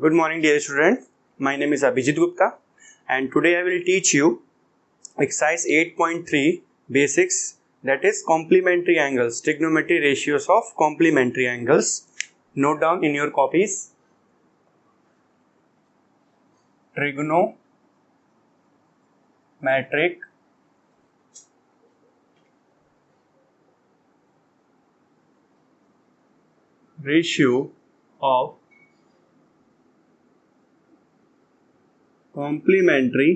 Good morning, dear student. My name is Abhijit Gupta, and today I will teach you exercise 8.3 basics, that is complementary angles, trigonometry ratios of complementary angles. Note down in your copies. Trigonometric ratio of complementary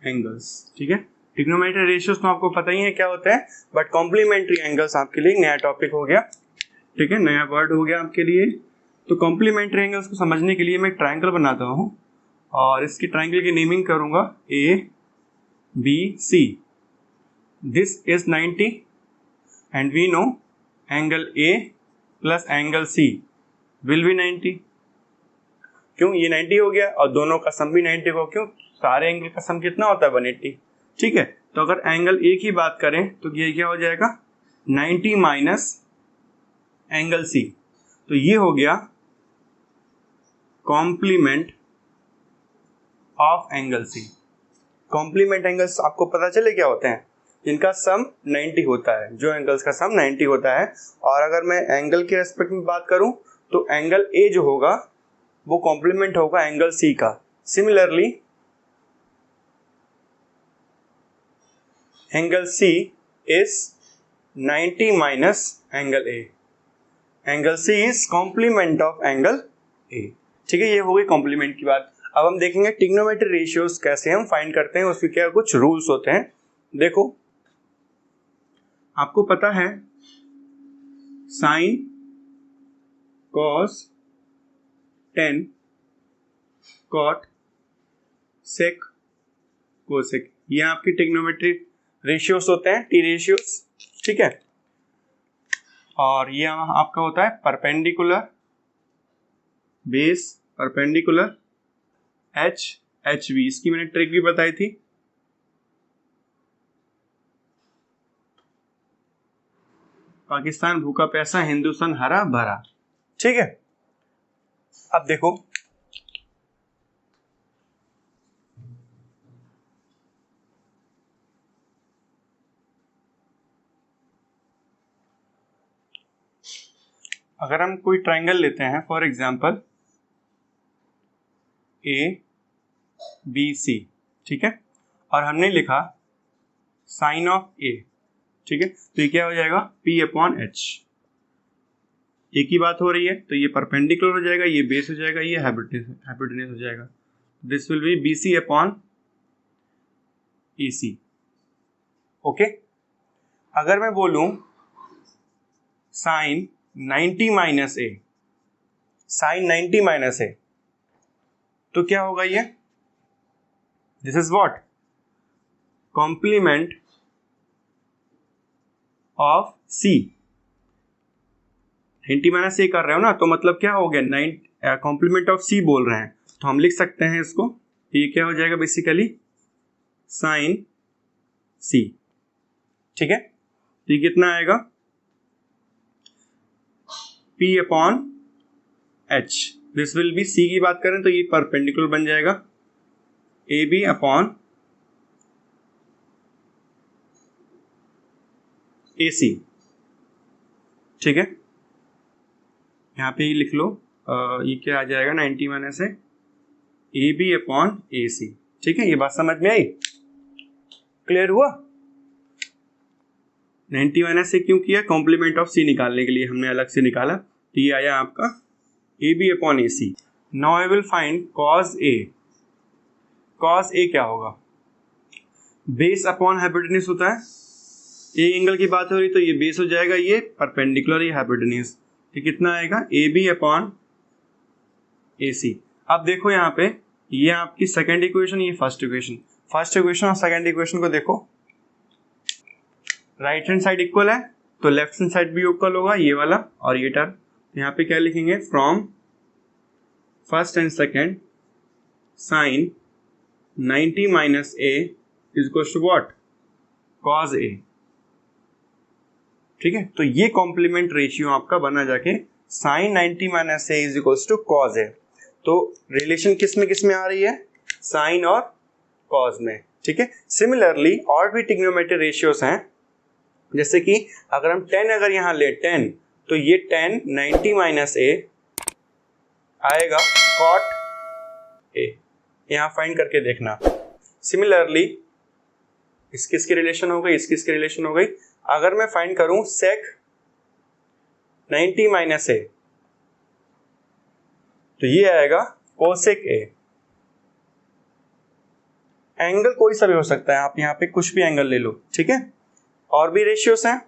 angles. ठीक है, trigonometry ratios तो आपको पता ही है क्या होता है, but complementary angles आपके लिए नया टॉपिक हो गया. ठीक है, नया वर्ड हो गया आपके लिए. तो कॉम्प्लीमेंट्री एंगल्स को समझने के लिए मैं ट्रायंगल बनाता हूं और इसकी ट्रायंगल की नेमिंग करूंगा A B C. This is 90 and we know angle A plus angle C will be 90. क्यों? ये 90 हो गया और दोनों का सम भी 90 हो. क्यों? सारे एंगल का सम कितना होता है? 180. ठीक है, तो अगर एंगल ए की बात करें तो ये क्या हो जाएगा? 90 माइनस एंगल सी. तो ये हो गया complement of angle C. Complement angles आपको पता चले क्या होते हैं? जिनका सम 90 होता है, जो एंगल्स का सम 90 होता है. और अगर मैं एंगल के रेस्पेक्ट में बात करूं तो एंगल ए जो होगा वो कॉम्प्लीमेंट होगा एंगल सी का. Similarly angle C is 90 minus angle A. Angle C is complement of angle A. ठीक है, ये हो गई कॉम्प्लीमेंट की बात. अब हम देखेंगे ट्रिग्नोमेट्री रेशियोज कैसे हम फाइंड करते हैं, उसके क्या कुछ रूल्स होते हैं. देखो, आपको पता है sine cos tan cot sec cosec, ये आपकी ट्रिग्नोमेट्री रेशियोज होते हैं, टी रेशियोज. ठीक है, और ये आपका होता है perpendicular base perpendicular H H we. इसकी मैंने ट्रिक भी बताई थी. पाकिस्तान भूखा प्यासा, हिंदुस्तान हरा भरा. ठीक है, अब देखो, अगर हम कोई ट्रायंगल लेते हैं, for example A B C. ठीक है, और हमने लिखा साइन ऑफ ए. ठीक है, तो ये क्या हो जाएगा? P upon H. एक ही बात हो रही है तो ये परपेंडिकुलर हो जाएगा, ये बेस हो जाएगा, ये हाइपोटेन्यूज हो जाएगा. This will be b c upon a c. Okay, अगर मैं बोलूं sine 90 minus a, sine 90 minus a, तो क्या होगा ये? This is what? Complement of c. 90 minus a कर रहे हो ना, तो मतलब क्या हो गया? कॉम्प्लीमेंट ऑफ सी बोल रहे हैं, तो हम लिख सकते हैं इसको. ये क्या हो जाएगा? Basically sine c. ठीक है, तो ये कितना आएगा? P upon h. This will be, c की बात करें तो ये परपेंडिकुलर बन जाएगा ए बी अपॉन ए सी. ठीक है, यहाँ पे ही लिख लो. ये क्या आ जाएगा? 90 माइनस है ए बी अपॉन ए सी. ठीक है, ये बात समझ में आई? क्लियर हुआ? 90 माइनस से क्यों किया? कॉम्प्लीमेंट ऑफ सी निकालने के लिए हमने अलग से निकाला. तो ये आया आपका a b upon a c. Now I will find cos a. Cos a क्या होगा? बेस अपॉन हाइपोटेन्यूज होता है. ए एंगल की बात हो रही तो ये बेस हो जाएगा, ये परपेंडिकुलर, ये हाइपोटेन्यूज. तो कितना आएगा? ए बी अपॉन ए सी. अब देखो यहाँ पे, ये आपकी सेकेंड इक्वेशन, ये फर्स्ट इक्वेशन. फर्स्ट इक्वेशन और सेकेंड इक्वेशन को देखो, राइट हैंड साइड इक्वल है तो लेफ्ट हैंड साइड भी इक्वल होगा, ये वाला और ये टर्म. यहाँ पे क्या लिखेंगे? From first and second sine 90 minus A is equal to what? Cos A. ठीक है, तो ये कॉम्प्लीमेंट रेशियो आपका बना जाके sine 90 minus A is equals to cos A. तो रिलेशन किस में आ रही है, साइन और कॉज में, ठीक है। सिमिलरली और भी ट्रिग्नोमेट्री रेशियोज हैं, जैसे कि अगर हम 10 अगर यहाँ ले 10, तो ये 10 90 माइनस ए आएगा कॉट ए, यहाँ फाइंड करके देखना। सिमिलरली इसकी रिलेशन हो गई, इसकी रिलेशन हो गई। अगर मैं फाइंड करूं सेक 90 माइनस ए, तो ये आएगा कोसेक ए। एंगल कोई सा भी हो सकता है, आप यहाँ पे कुछ भी एंगल ले लो, ठीक है। और भी रेशियोस हैं,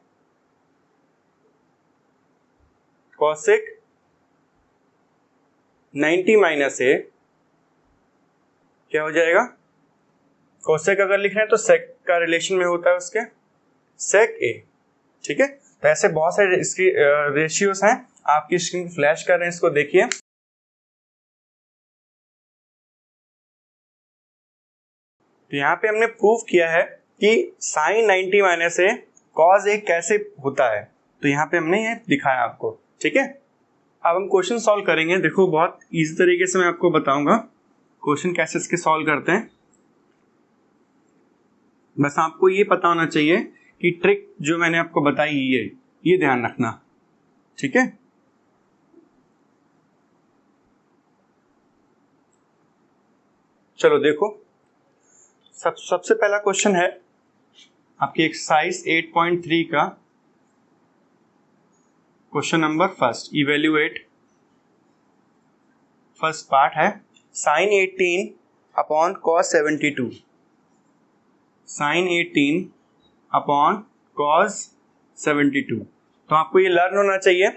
कोसेक 90 माइनस ए क्या हो जाएगा, कोसेक अगर लिख रहे हैं तो सेक का रिलेशन में होता है उसके सेक ए, ठीक है। तो ऐसे बहुत सारे इसकी रेशियोस हैं, आपकी स्क्रीन फ्लैश कर रहे हैं, इसको देखिए। तो यहाँ पे हमने प्रूव किया है कि साइन 90 माइनस ए कॉज ए कैसे होता है, तो यहाँ पे हमने ये दिखाया आपको, ठीक है। अब हम क्वेश्चन सॉल्व करेंगे। देखो बहुत इजी तरीके से मैं आपको बताऊंगा क्वेश्चन कैसे इसके सॉल्व करते हैं। बस आपको ये पता होना चाहिए कि ट्रिक जो मैंने आपको बताई ये ध्यान रखना, ठीक है। चलो देखो, सबसे पहला क्वेश्चन है आपकी एक्सरसाइज 8.3 का question number first, evaluate. First part है sine 18 upon cos 72, sine 18 upon cos 72। तो आपको ये लर्न होना चाहिए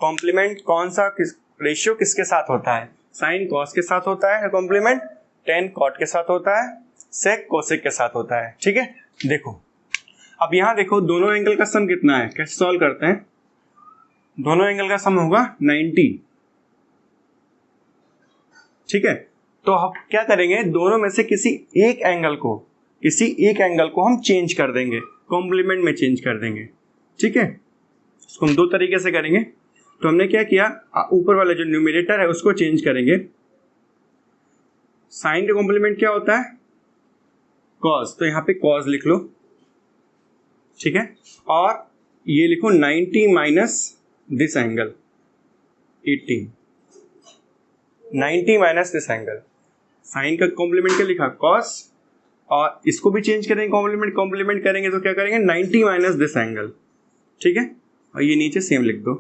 कॉम्प्लीमेंट कौन सा रेशियो किसके साथ होता है। साइन कॉस के साथ होता है कॉम्प्लीमेंट, टेन कॉट के साथ होता है, सेक कोसेक के साथ होता है, ठीक है। देखो अब यहाँ देखो दोनों एंगल का सम कितना है, कैसे सॉल्व करते हैं। दोनों एंगल का सम होगा 90, ठीक है। तो हम क्या करेंगे, दोनों में से किसी एक एंगल को हम चेंज कर देंगे, कॉम्प्लीमेंट में चेंज कर देंगे, ठीक है। इसको हम दो तरीके से करेंगे। तो हमने क्या किया, ऊपर वाला जो न्यूमरेटर है उसको चेंज करेंगे। साइन का कॉम्प्लीमेंट क्या होता है, कॉस, तो यहाँ पे कॉस लिख लो, ठीक है। और ये लिखो 90 minus this angle 18, 90 minus this angle. Sine का कॉम्प्लीमेंट क्या लिखा, कॉस, और इसको भी चेंज करेंगे, कॉम्प्लीमेंट करेंगे तो क्या करेंगे 90 माइनस दिस एंगल, ठीक है। और ये नीचे सेम लिख दो,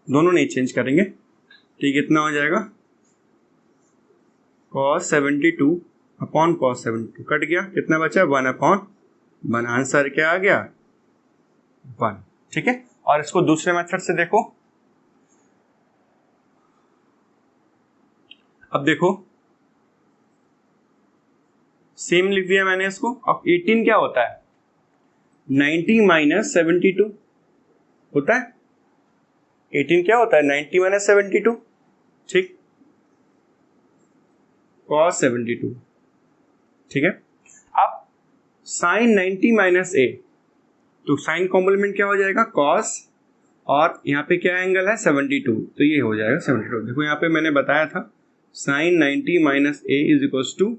दोनों नहीं चेंज करेंगे, ठीक। इतना हो जाएगा कॉस 72 अपॉन कॉस 72, कट गया, कितना बचा 1 अपॉन 1, आंसर क्या आ गया 1, ठीक है। और इसको दूसरे मेथड से देखो। अब देखो सेम लिख दिया मैंने इसको। अब 18 क्या होता है, 90 माइनस 72 होता है। 18 क्या होता है, 90 माइनस 72, ठीक, cos 72, ठीक है। अब साइन 90 माइनस ए, तो साइन कॉम्प्लीमेंट क्या हो जाएगा cos, और यहाँ पे क्या एंगल है 72, तो ये हो जाएगा 72। देखो यहाँ पे मैंने बताया था sine 90 minus A is equals to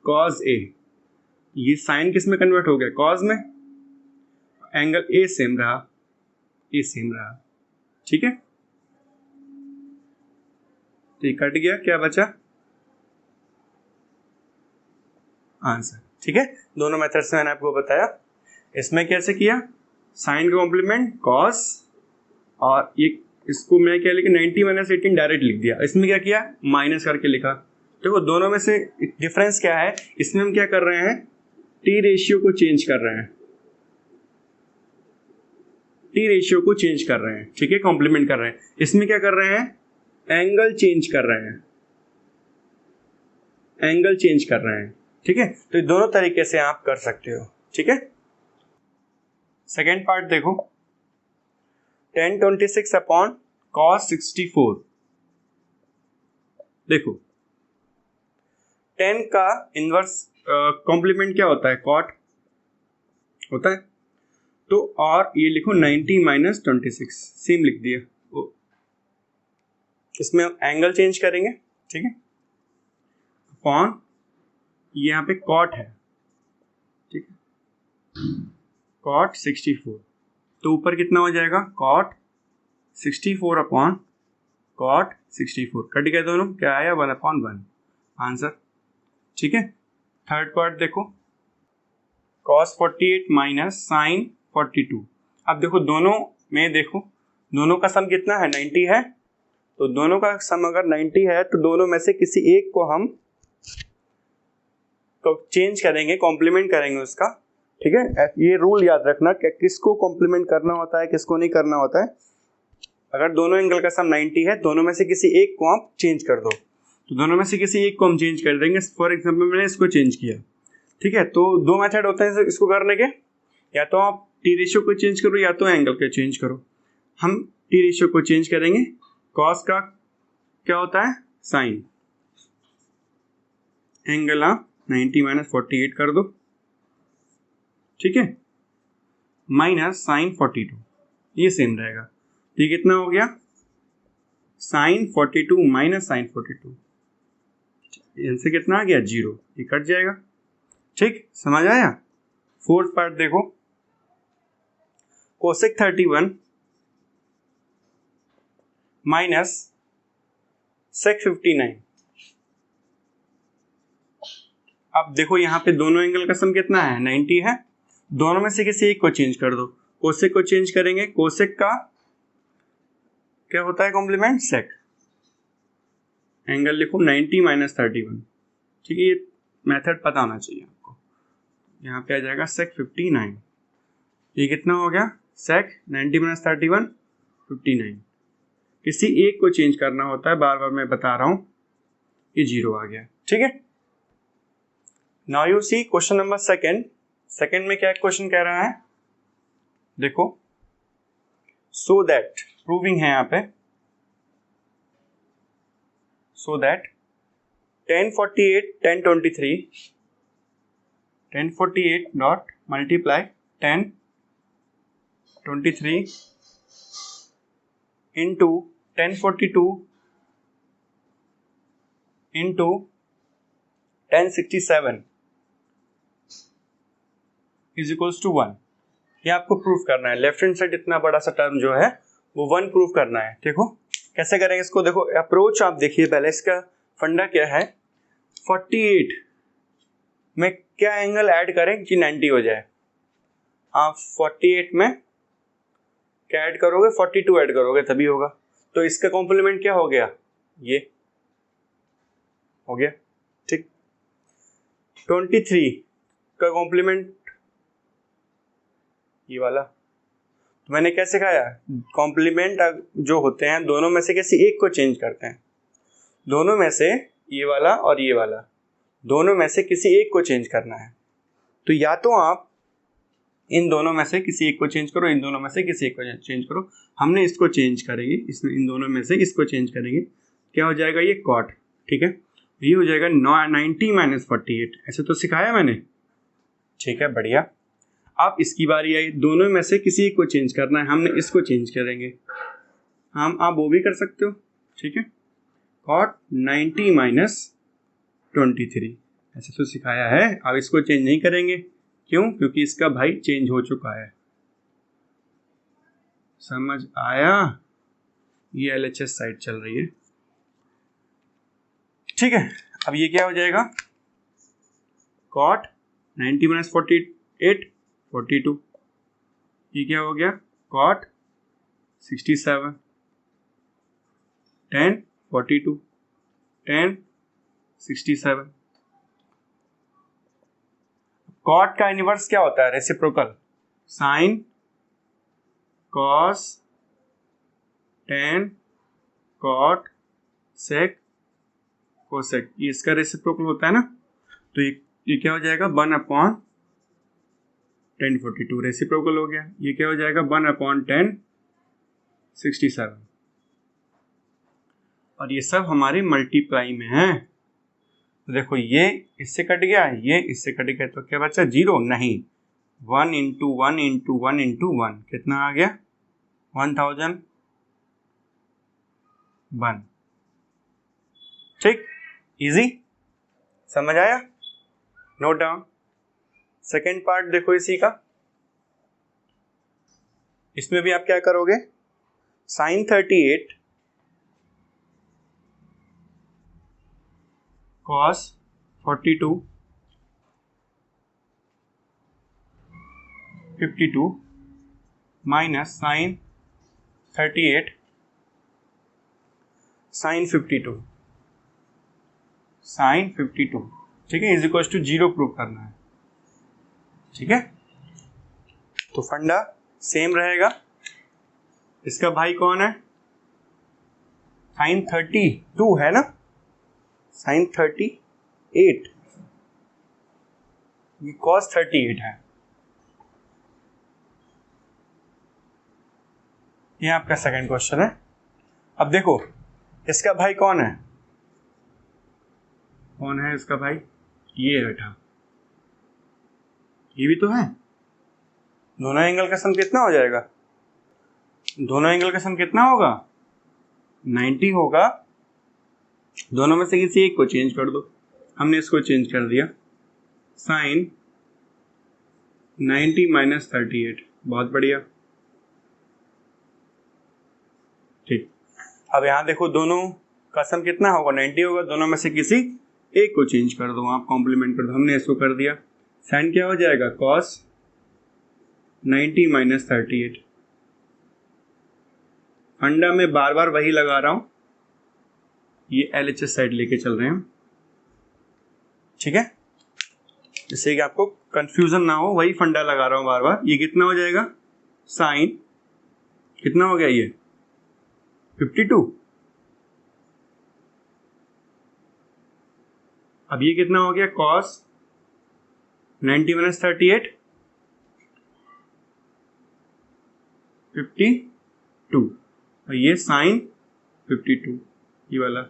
cos A, ये साइन किस में कन्वर्ट हो गया, कॉस में, एंगल ए सेम रहा, ठीक है। तो ये कट गया, क्या बचा आंसर, ठीक है। दोनों मेथड से मैंने आपको बताया। इसमें कैसे किया, साइन का कॉम्प्लीमेंट कॉस, और ये इसको मैं क्या लिखा 90 माइनस 18 डायरेक्ट लिख दिया। इसमें क्या किया, माइनस करके लिखा। देखो दोनों में से डिफरेंस क्या है, इसमें हम क्या कर रहे हैं, टी रेशियो को चेंज कर रहे हैं, ठीक है, कॉम्प्लीमेंट कर रहे हैं। इसमें क्या कर रहे हैं, एंगल चेंज कर रहे हैं, ठीक है। तो दोनों तरीके से आप कर सकते हो, ठीक है। सेकेंड पार्ट देखो, tan 26 अपॉन cos 64। देखो tan का इनवर्स कॉम्प्लीमेंट क्या होता है, cot होता है। तो और ये लिखो 90 माइनस 26, सेम लिख दिया, इसमें एंगल चेंज करेंगे, ठीक है, अपॉन ये यहाँ पे कॉट है, ठीक है, कॉट 64, तो ऊपर कितना हो जाएगा, कॉट 64 अपॉन कॉट 64, कट गया दोनों, क्या आया 1/1 आंसर, ठीक है। थर्ड पार्ट देखो, cos 48 माइनस साइन 42। अब देखो दोनों में, देखो दोनों का सम कितना है, 90 है, तो दोनों का सम अगर 90 है तो दोनों में से किसी एक को हम चेंज करेंगे, कॉम्प्लीमेंट करेंगे उसका, ठीक है। ये रूल याद रखना कि किसको कॉम्प्लीमेंट करना होता है, किसको नहीं करना होता है। अगर दोनों एंगल का सम 90 है, दोनों में से किसी एक को आप चेंज कर दो, तो दोनों में से किसी एक को हम चेंज कर देंगे। फॉर एग्जांपल मैंने इसको चेंज किया, ठीक है, तो दो मेथड होते हैं इसको करने के, या तो आप टी रेशियो को चेंज करो या तो एंगल को चेंज करो। हम टी रेशियो को चेंज करेंगे, कॉस का क्या होता है साइन, एंगल आप 90 माइनस 48 कर दो, ठीक है, माइनस साइन 42, ये सेम रहेगा, तो ये कितना हो गया, साइन 42 माइनस साइन 42, इनसे कितना आ गया 0, ये कट जाएगा, ठीक, समझ आया। फोर्थ पार्ट देखो, कोसेक 31 माइनस सेक 59। अब देखो यहाँ पे दोनों एंगल का सम कितना है, 90 है, दोनों में से किसी एक को चेंज कर दो, कोसेक को चेंज करेंगे, कोसेक का क्या होता है कॉम्प्लीमेंट, सेक, एंगल लिखो 90 माइनस 31, ठीक है, ये मेथड पता होना चाहिए आपको। यहाँ पे आ जाएगा सेक 59, ये कितना हो गया, सेक 90 माइनस 31 59, किसी एक को चेंज करना होता है, बार बार मैं बता रहा हूं, ये 0 आ गया, ठीक है। Now you see question number second में क्या क्वेश्चन कह रहा है, देखो, सो दैट, प्रूविंग है यहाँ पे, so that 1048 1023 1048 dot multiply 1023 into 1042 into 1067 is equals to 1। ये आपको प्रूफ करना है, लेफ्ट हैंड साइड इतना बड़ा सा टर्म जो है वो 1 प्रूफ करना है। देखो कैसे करेंगे इसको, देखो अप्रोच आप देखिए पहले, इसका फंडा क्या है, 48 में क्या एंगल ऐड करें कि 90 हो जाए, आप 48 में क्या ऐड करोगे, 42 ऐड करोगे तभी होगा, तो इसका कॉम्प्लीमेंट क्या हो गया, ये हो गया, ठीक। 23 का कॉम्प्लीमेंट ये वाला, तो मैंने क्या सिखाया, कॉम्प्लीमेंट जो होते हैं दोनों में से किसी एक को चेंज करते हैं, दोनों में से ये वाला और ये वाला, दोनों में से किसी एक को चेंज करना है, तो या तो आप इन दोनों में से किसी एक को चेंज करो, इन दोनों में से किसी एक को चेंज करो, हमने इसको चेंज करेंगे, इसमें इन दोनों में से इसको चेंज करेंगे, क्या हो जाएगा ये कॉट, ठीक है, ये हो जाएगा 90 माइनस 48, ऐसे तो सिखाया मैंने, ठीक है, बढ़िया। अब इसकी बारी आई, दोनों में से किसी एक को चेंज करना है, हमने इसको चेंज करेंगे, हम आप वो भी कर सकते हो, ठीक है, कॉट 90 माइनस 23, ऐसे तो सिखाया है, अब इसको चेंज नहीं करेंगे, क्यों, क्योंकि इसका भाई चेंज हो चुका है, समझ आया, ये LHS साइड चल रही है, ठीक है। अब ये क्या हो जाएगा, कॉट 90 माइनस 48 42, ये क्या हो गया, कॉट 67 10 42 10 67। कॉट का इनवर्स क्या होता है, reciprocal, sine cos 10 cot sec cosec, ये इसका रेसिप्रोकल होता है ना, तो ये क्या हो जाएगा 1/10 42, रेसिप्रोकल हो गया, ये क्या हो जाएगा 1/10 67, और ये सब हमारे मल्टीप्लाई में है, तो देखो ये इससे कट गया, ये इससे कट गया, तो क्या बचा 0, नहीं, 1 इंटू 1 इंटू 1 इंटू 1 कितना आ गया 1001, ठीक, इजी, समझ आया, नोट डाउन। सेकेंड पार्ट देखो इसी का, इसमें भी आप क्या करोगे, sine 38 cos 42 52 minus sine 38 sine 52 sine 52, ठीक है, इज इक्वल टू 0 प्रूव करना है। ठीक है, तो फंडा सेम रहेगा। इसका भाई कौन है, साइन 32 है ना, साइन 38, ये कॉस 38 है, ये आपका सेकंड क्वेश्चन है। अब देखो इसका भाई कौन है, कौन है इसका भाई, ये है बेटा, ये भी तो है। दोनों एंगल का सम कितना हो जाएगा, दोनों एंगल का सम कितना होगा, 90 होगा। दोनों में से किसी एक को चेंज कर दो, हमने इसको चेंज कर दिया, साइन 90 माइनस 38, बहुत बढ़िया। ठीक, अब यहां देखो दोनों का सम कितना होगा, 90 होगा, दोनों में से किसी एक को चेंज कर दो, आप कॉम्प्लीमेंट कर दो, हमने इसको कर दिया। साइन क्या हो जाएगा, कॉस 90 माइनस 38। फंडा में बार बार वही लगा रहा हूं, ये LHS साइड लेके चल रहे हैं, ठीक है, जिससे कि आपको कंफ्यूजन ना हो, वही फंडा लगा रहा हूं बार बार। ये कितना हो जाएगा, साइन कितना हो गया, ये 52, अब ये कितना हो गया, कॉस 90 माइनस 38 52, और ये साइन 52, ये वाला,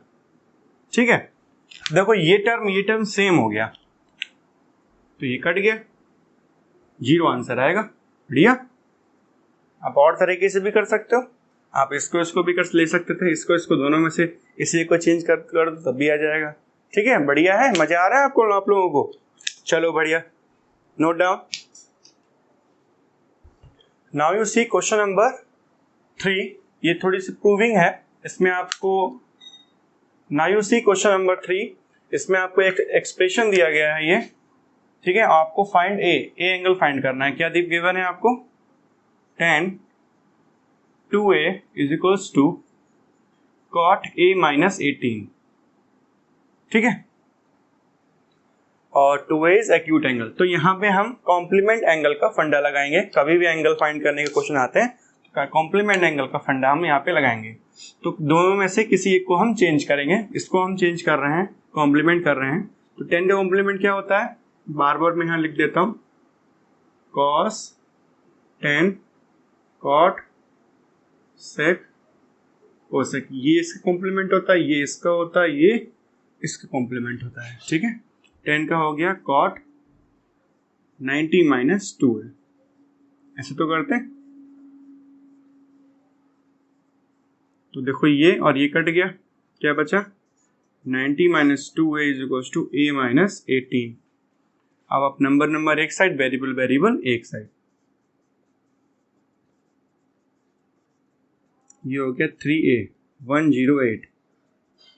ठीक है। देखो ये टर्म सेम हो गया, तो ये कट गया, 0 आंसर आएगा, बढ़िया। आप और तरीके से भी कर सकते हो, आप इसको भी कर ले सकते थे, इसको दोनों में से इसी को चेंज कर दो तब भी आ जाएगा, ठीक है, बढ़िया है, मजा आ रहा है आपको, आप लोगों को, चलो बढ़िया, note down. Now you see question number 3, ये थोड़ी सी प्रूविंग है, इसमें आपको, now you see question number 3, इसमें आपको एक एक्सप्रेशन दिया गया है ये, ठीक है, आपको फाइंड ए एंगल फाइंड करना है। क्या गिवन है आपको, tan 2a is equals to cot a minus 18, ठीक है, और 2a इज एक्यूट एंगल। तो यहाँ पे हम कॉम्प्लीमेंट एंगल का फंडा लगाएंगे, कभी भी एंगल फाइंड करने के क्वेश्चन आते हैं तो कॉम्प्लीमेंट एंगल का फंडा हम यहाँ पे लगाएंगे। तो दोनों में से किसी एक को हम चेंज करेंगे, इसको हम चेंज कर रहे हैं, कॉम्प्लीमेंट कर रहे हैं। तो 10 का कॉम्प्लीमेंट क्या होता है, बार बार मैं यहाँ लिख देता हूँ, cos 10 cot sec cosec, ये इसका कॉम्प्लीमेंट होता है, ये इसका होता है, ये इसका कॉम्प्लीमेंट होता है, ठीक है। 10 का हो गया cot 90 माइनस 2 है, ऐसे तो करते हैं। तो देखो ये और ये कट गया, क्या बचा, 90 minus 2a is equal to a minus 18। अब आप नंबर एक साइड, वेरिएबल एक साइड, ये हो गया 3a 108,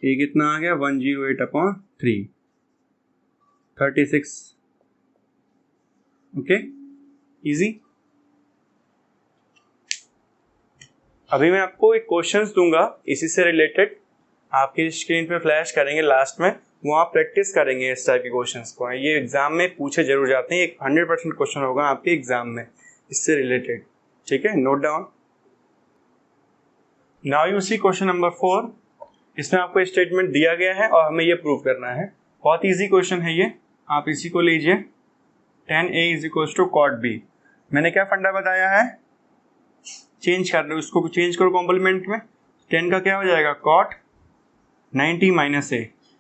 a कितना आ गया 108/3 36, ओके, इजी। अभी मैं आपको एक क्वेश्चंस दूंगा इसी से रिलेटेड, आपकी स्क्रीन पे फ्लैश करेंगे लास्ट में, वो आप प्रैक्टिस करेंगे इस टाइप के क्वेश्चंस को, ये एग्जाम में पूछे जरूर जाते हैं, एक 100% क्वेश्चन होगा आपके एग्जाम में इससे रिलेटेड, ठीक है, note down. Now you see question number 4, इसमें आपको स्टेटमेंट दिया गया है और हमें ये प्रूव करना है, बहुत इजी क्वेश्चन है ये, आप इसी को लीजिए, tan a is equal to cot b। मैंने क्या फंडा बताया है, चेंज कर लो, उसको चेंज करो कॉम्प्लीमेंट में, 10 का क्या हो जाएगा cot 90 माइनस a,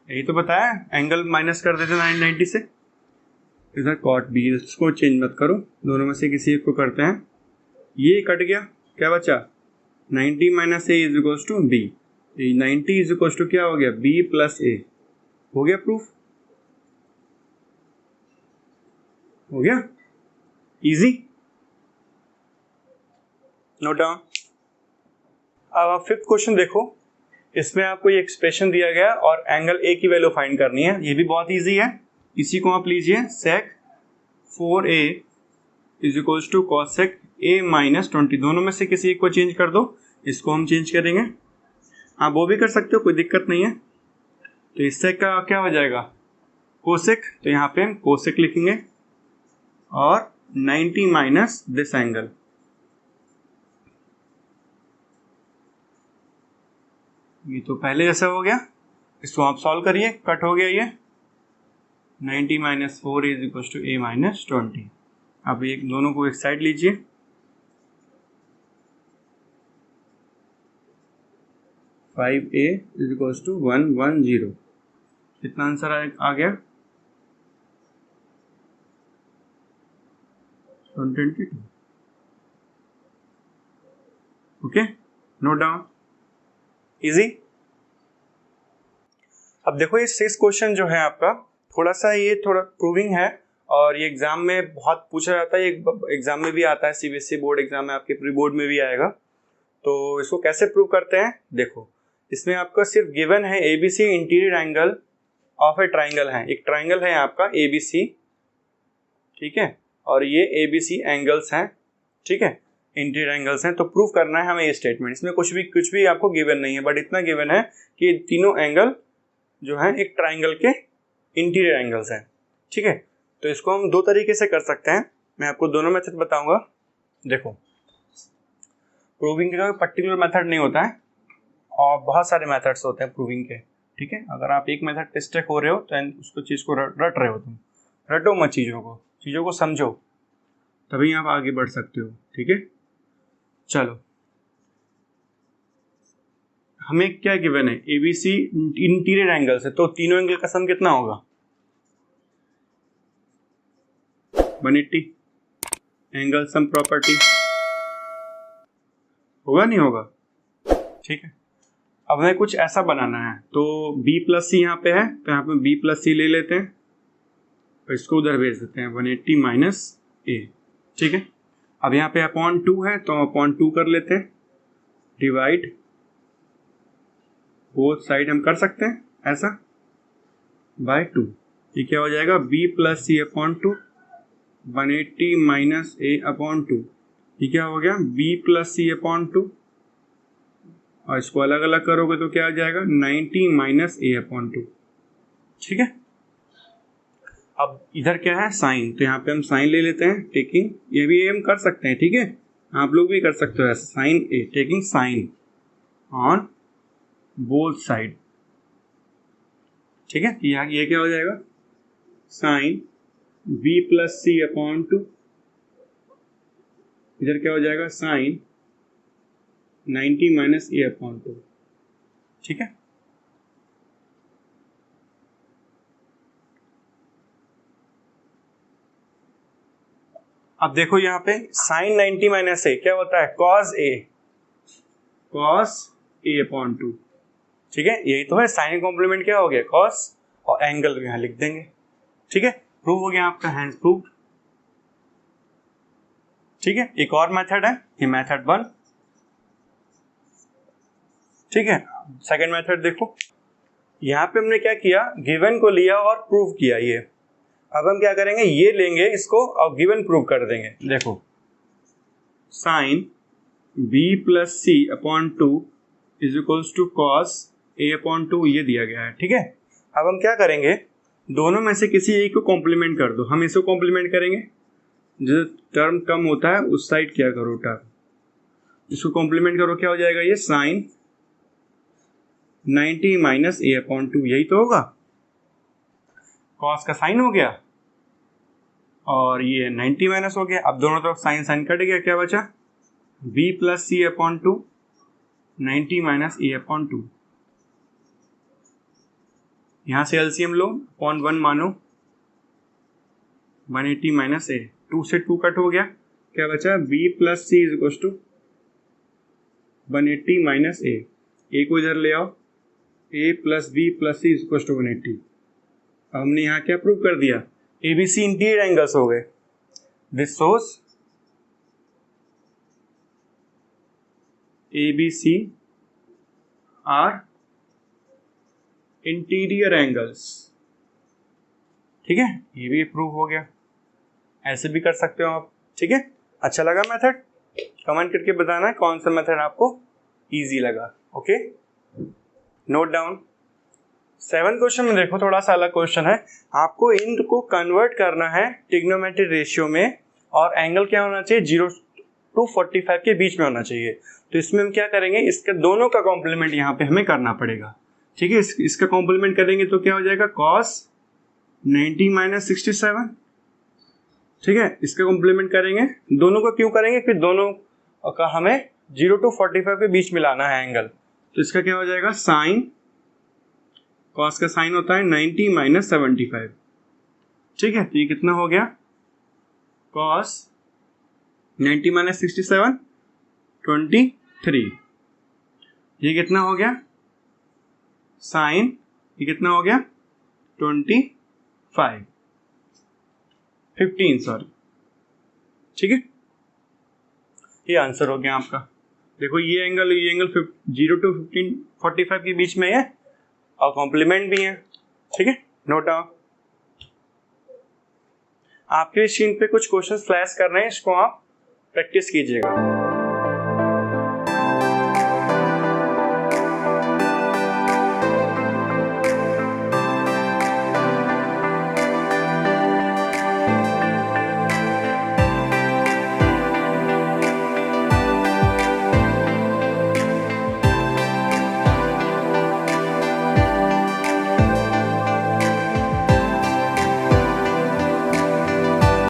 यही तो बताया, एंगल माइनस कर देते 90 से, इधर cot b, इसको चेंज मत करो, दोनों में से किसी एक को करते हैं। ये कट गया, क्या बचा 90 minus a is equal to b, 90 is equal to क्या हो गया, बी प्लस ए। हो गया प्रूफ, हो गया, इजी, नोट डाउन। अब आप फिफ्थ क्वेश्चन देखो, इसमें आपको ये एक्सप्रेशन दिया गया और एंगल ए की वैल्यू फाइंड करनी है। ये भी बहुत इजी है, इसी को आप लीजिए sec 4a is equals to cosec a minus 20। दोनों में से किसी एक को चेंज कर दो, इसको हम चेंज करेंगे। आप वो भी कर सकते हो, कोई दिक्कत नहीं है। तो इससे का क्या हो जाएगा, कोसेक, तो यहाँ पे हम कोसेक लिखेंगे और 90 माइनस दिस एंगल। ये तो पहले जैसा हो गया, इसको आप सॉल्व करिए, कट हो गया ये। 90 minus 4 is equal to a minus 20। अब ये दोनों को एक साइड लीजिए, five A is equal to 110। कितना आंसर आ गया, 122। Okay, note down, easy. अब देखो ये 6 क्वेश्चन जो है आपका, थोड़ा सा ये थोड़ा प्रूविंग है और ये एग्जाम में बहुत पूछा जाता है, एग्जाम में भी आता है, सीबीएसई बोर्ड एग्जाम में, आपके प्री बोर्ड में भी आएगा। तो इसको कैसे प्रूव करते हैं, देखो इसमें आपका सिर्फ गिवन है ABC interior angle of A triangle है। एक ट्राइंगल है आपका एबीसी, ठीक है, और ये एबीसी एंगल्स हैं, ठीक है, इंटीरियर एंगल्स हैं। तो प्रूव करना है हमें ये स्टेटमेंट। इसमें कुछ भी आपको गिवन नहीं है, बट इतना गिवन है कि तीनों एंगल जो है एक ट्राइंगल के इंटीरियर एंगल्स हैं, ठीक है। तो इसको हम दो तरीके से कर सकते हैं, मैं आपको दोनों मेथड बताऊंगा। देखो प्रूविंग का पर्टिकुलर मेथड नहीं होता है और बहुत सारे मेथड्स होते हैं प्रूविंग के, ठीक है। अगर आप एक मेथड पे स्टक हो रहे हो तो उसको चीज़ को रट रहे हो, तुम रटो मत, चीज़ों को समझो, तभी आप आगे बढ़ सकते हो, ठीक है। चलो हमें क्या गिवन है, एबीसी इंटीरियर एंगल से, तो तीनों एंगल का सम कितना होगा, 180। एंगल सम प्रॉपर्टी होगा नहीं होगा, ठीक है। अब हमें कुछ ऐसा बनाना है, तो b प्लस सी यहाँ पे है, तो यहाँ पे b प्लस सी ले लेते हैं और इसको उधर भेज देते हैं, 180 माइनस ए, ठीक है। अब यहाँ पे अपॉन 2 है तो अपॉन 2 कर लेते हैं, डिवाइड बोथ साइड हम कर सकते हैं ऐसा, बाय 2। ये क्या हो जाएगा, b plus C upon 2, 180 minus ए अपॉन 2। ये क्या हो गया, b प्लस सी अपॉन 2, और इसको अलग अलग करोगे तो क्या आ जाएगा, 90 माइनस ए अपॉन 2, ठीक है। अब इधर क्या है, साइन, तो यहाँ पे हम साइन ले लेते हैं, टेकिंग, ये भी हम कर सकते हैं, ठीक है, आप लोग भी कर सकते हो ऐसे, sine A, taking sine on both side, ठीक है। ये क्या हो जाएगा, sine b plus C upon 2, इधर क्या हो जाएगा, साइन 90 माइनस ए अपॉन 2, ठीक है। अब देखो यहाँ पे साइन 90 माइनस ए क्या होता है, कॉस ए अपॉन 2, ठीक है। यही तो है, साइन कॉम्प्लीमेंट क्या हो गया, कॉस, और एंगल यहाँ लिख देंगे, ठीक है। प्रूव हो गया आपका, हैंड्स प्रूव, ठीक है। एक और मेथड है, ये मेथड 1, ठीक है। सेकंड मेथड देखो, यहाँ पे हमने क्या किया, गिवन को लिया और प्रूव किया ये। अब हम क्या करेंगे, ये लेंगे इसको और गिवन प्रूव कर देंगे। देखो sine b plus C upon 2 is equals to cos A upon 2, ये दिया गया है, ठीक है। अब हम क्या करेंगे, दोनों में से किसी एक को कॉम्प्लीमेंट कर दो, हम इसको कॉम्प्लीमेंट करेंगे, जो टर्म कम होता है उस साइड क्या करो टर्म, इसको कॉम्प्लीमेंट करो, क्या हो जाएगा, ये साइन 90 माइनस ए अपॉन 2, यही तो होगा, कॉस का साइन हो गया और ये 90 माइनस हो गया। अब दोनों तरफ साइन साइन कट गया, क्या बचा, b plus C upon 2, 90 minus ए अपॉन 2। यहां से एलसीएम लो, अपॉन 1 मानो, 180 माइनस ए, 2 से 2 कट हो गया, क्या बचा, b plus C is equal to 180 minus A. A को इधर ले आओ, A plus B plus C equal to 180। हमने यहाँ क्या प्रूव कर दिया, ABC इंटीरियर एंगल्स हो गए। This shows ABC are interior angles. ठीक है, ये भी प्रूव हो गया। ऐसे भी कर सकते हो आप। ठीक है, अच्छा लगा मेथड? कमेंट करके बताना कौन सा मेथड आपको इजी लगा। Okay, note down. 7 क्वेश्चन में देखो, थोड़ा सा अलग क्वेश्चन है। आपको इनको कन्वर्ट करना है ट्रिग्नोमेट्रिक रेशियो में, और एंगल क्या होना चाहिए, 0 to 45 के बीच में होना चाहिए। तो इसमें हम क्या करेंगे, इसके दोनों का कॉम्प्लीमेंट यहाँ पे हमें करना पड़ेगा। ठीक है, इसका कॉम्प्लीमेंट करेंगे तो क्या हो जाएगा, cos 90 - 67। ठीक है, इसका कॉम्प्लीमेंट करेंगे। दोनों को क्यों करेंगे, फिर दोनों का हमें 0 to 45 के बीच में लाना है एंगल। तो इसका क्या हो जाएगा, साइन, cos का साइन होता है 90 - 75। ठीक है, तो ये कितना हो गया, cos 90 - 67 23। ये कितना हो गया, साइन, ये कितना हो गया 15 सॉरी। ठीक है, ये आंसर हो गया आपका। देखो ये एंगल 0 to 45 के बीच में है और कॉम्प्लीमेंट भी है। ठीक है, नोट डाउन। आपके स्क्रीन पे कुछ क्वेश्चंस फ्लैश कर रहे हैं, इसको आप प्रैक्टिस कीजिएगा।